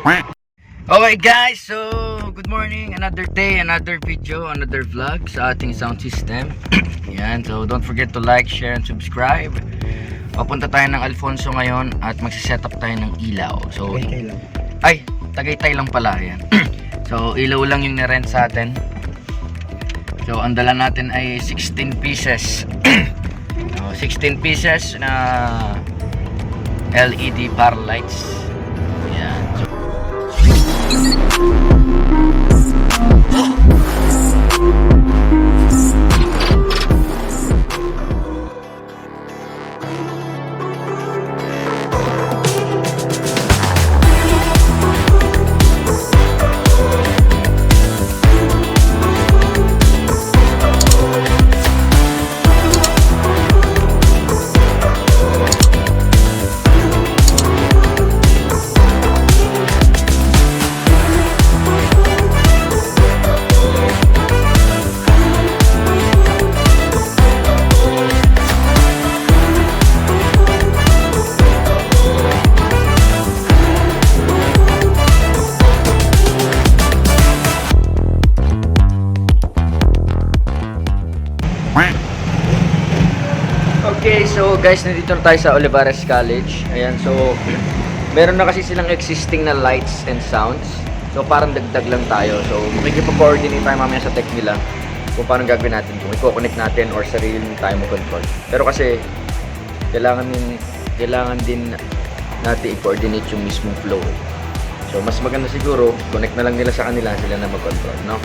Okay guys, so good morning, another day, another video, another vlog sa ating sound system. Yan, so don't forget to like, share, and subscribe. Papunta tayo ng Alfonso ngayon at magsiset up tayo ng ilaw. So, Tagaytay lang pala yan. So ilaw lang yung nirent sa atin. So ang dala natin ay 16 pieces. 16 pieces na LED bar lights. Yan. Okay, so guys, nandito na tayo sa Olivares College. Ayan, so meron na kasi silang existing na lights and sounds. So parang dagdag lang tayo. So makikipag-coordinate tayo mamaya sa tech nila kung paano gagawin natin, kung i-connect natin or sarili tayo mag-control. Pero kasi kailangan din natin i-coordinate yung mismong flow. So mas maganda siguro connect na lang nila sa kanila, sila na mag-control, no?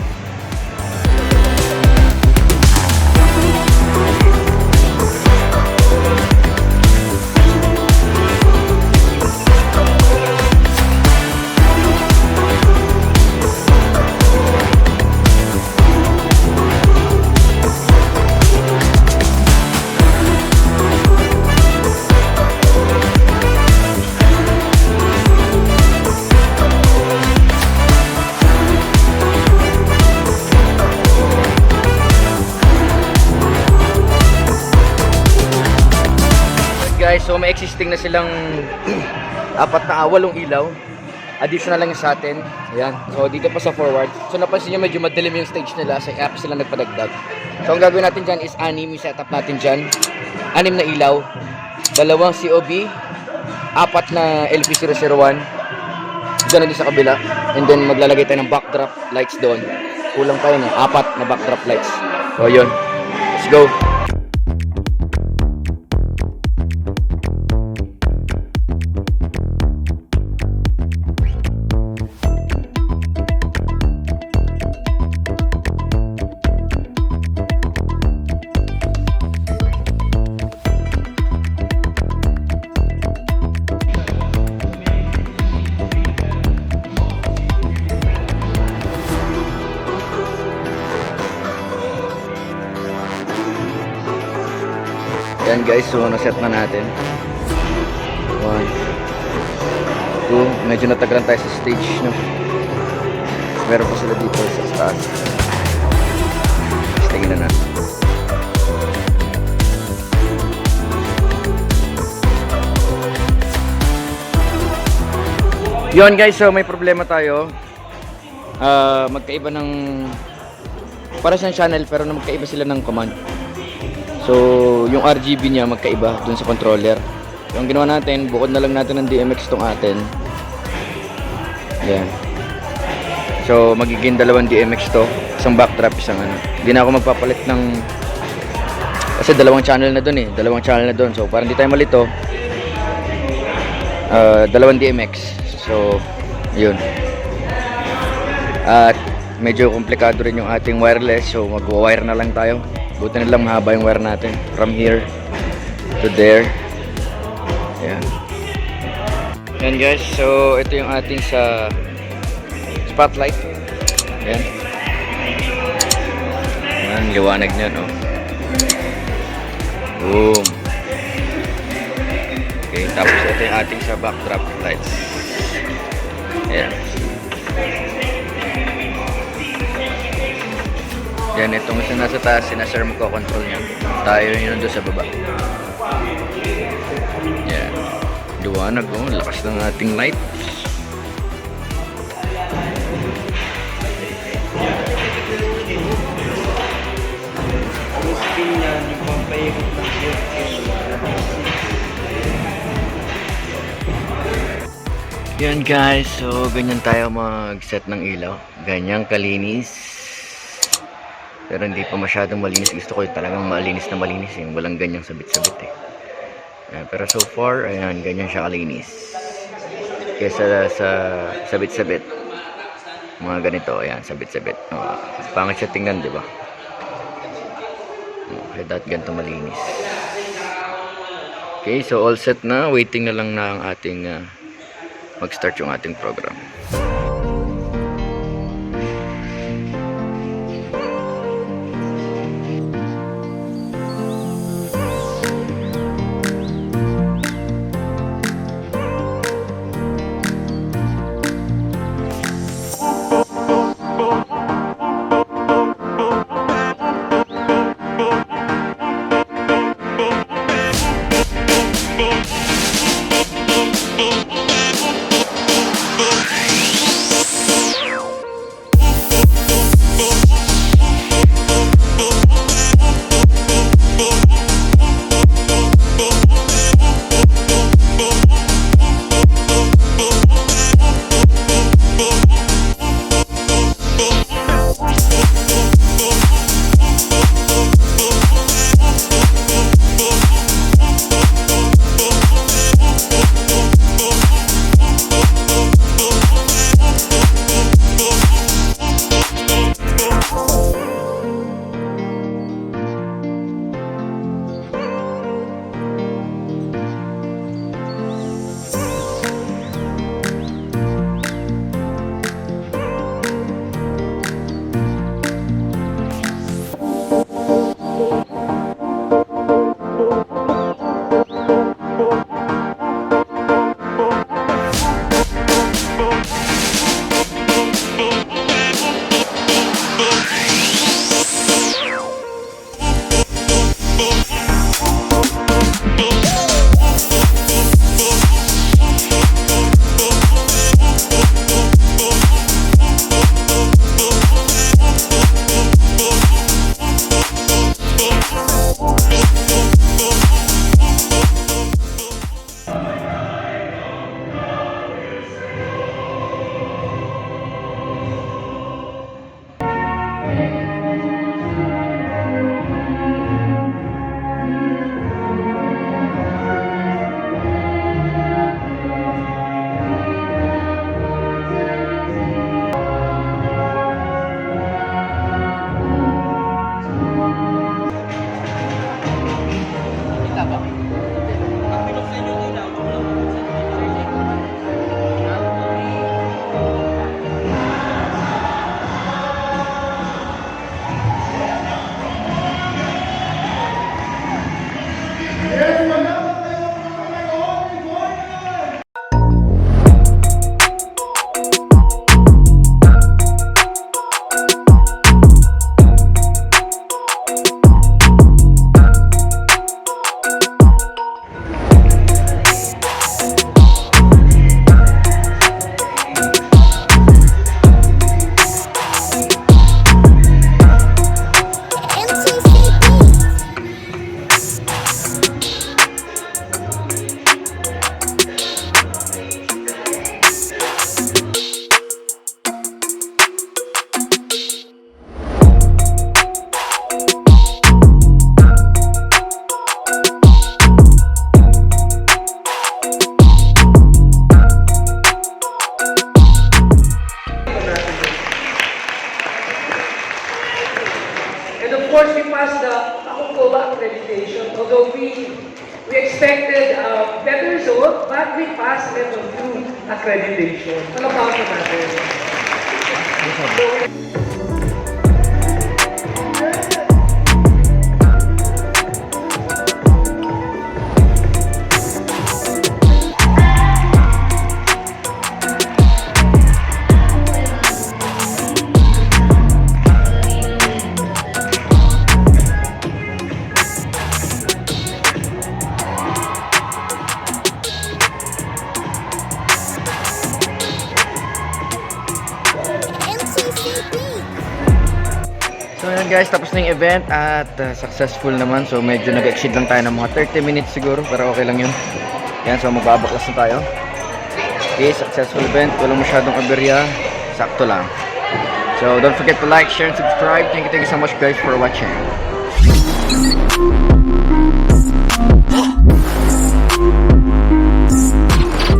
Guys, so may existing na silang walong ilaw. Additional lang sa atin. Ayan. So dito pa sa forward. So napansin nyo medyo madilim yung stage nila. Sa app sila nagpadagdag. So ang gagawin natin dyan is 6 yung setup natin dyan. 6 na ilaw. 2 COB. 4 na LP001. Diyan na din sa kabila. And then maglalagay tayo ng backdrop lights doon. Kulang tayo ng 4 na backdrop lights. So yun. Let's go. Yan guys, so na-set na natin. 1, 2, medyo natagalan tayo sa stage, no? Meron pa sila dito sa taas. Tingin na natin. Yun guys, so may problema tayo. Magkaiba ng para siyang channel pero magkaiba sila ng command. So, yung RGB niya magkaiba dun sa controller. So, ang ginawa natin, bukod na lang natin ng DMX tong atin. Ayan. So, magiging 2 DMX to. Isang backdrop, isang ano. Hindi na ako magpapalit ng... Kasi 2 channel na dun eh. 2 channel na dun. So, para hindi tayo malito, 2 DMX. So, yun. At medyo komplikado rin yung ating wireless. So, mag-wire na lang tayo. Buti na lang mahaba yung wire natin from here to there. Ayan. Ayan guys, so ito yung ating sa spotlight. Ayan. Ayan, liwanag niya, no? Boom. Okay, tapos ito yung ating sa backdrop lights. Ayan. Yan, itong isa nasa taas, sinasir mo ko control niya. Tayo yun doon sa baba. Yan. Liwanag, oh. Lakas ng ating light. Yung spin niyan, yung pampaikot ng gear. Yan guys, so ganyan tayo mag-set ng ilaw. Ganyang kalinis. Pero hindi pa masyadong malinis. Gusto ko yung talagang malinis na malinis. Yung walang ganyang sabit-sabit eh. Ayan, pero so far, ayan, ganyan siya kalinis. Kesa sa sabit-sabit. Mga ganito, ayan, sabit-sabit. Oh, pangit siya tingnan, di ba? Okay, ganito malinis. Okay, so all set na. Waiting na lang na ang ating mag-start yung ating program. And of course, we passed the Pakukoba accreditation, although we expected better result, but we passed level 2 accreditation. Palapawag natin. MTCP. Ayun guys, tapos na yung event at successful naman. So medyo nag-exceed lang tayo ng mga 30 minutes siguro, pero okay lang yun. Yan, so magbabaklas na tayo. Okay, successful event. Walang masyadong aberya. Sakto lang. So don't forget to like, share, and subscribe. Thank you so much guys for watching.